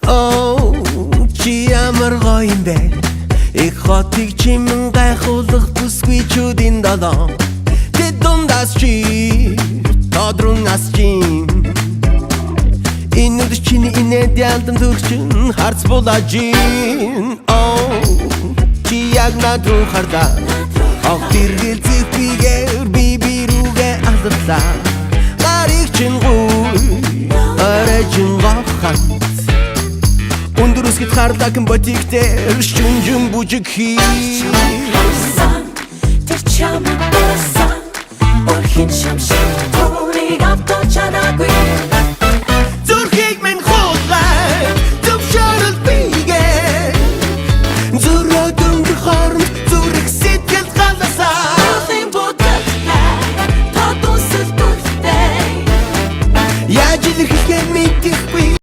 Oh, чи ямар гоё юм бэ? Их хотыг чимэн гайхуулах бүсгүй чүүдийн долоо. Тэд дундаас чи тодрунаас чи инээд чиний инээд ялдан төрчин харц булажин. Oh, чи яг над руу хардаа огтэргэл зэвпигээр би рүүгээ алдлаа. Гарыг чин гуй орой чин гоххат Өндөрөсгөт хардаг ботиктэр шүнжин бүжиг хий. Тэр чамд байсан Орхин шамшиг Төврийг авточанаагүй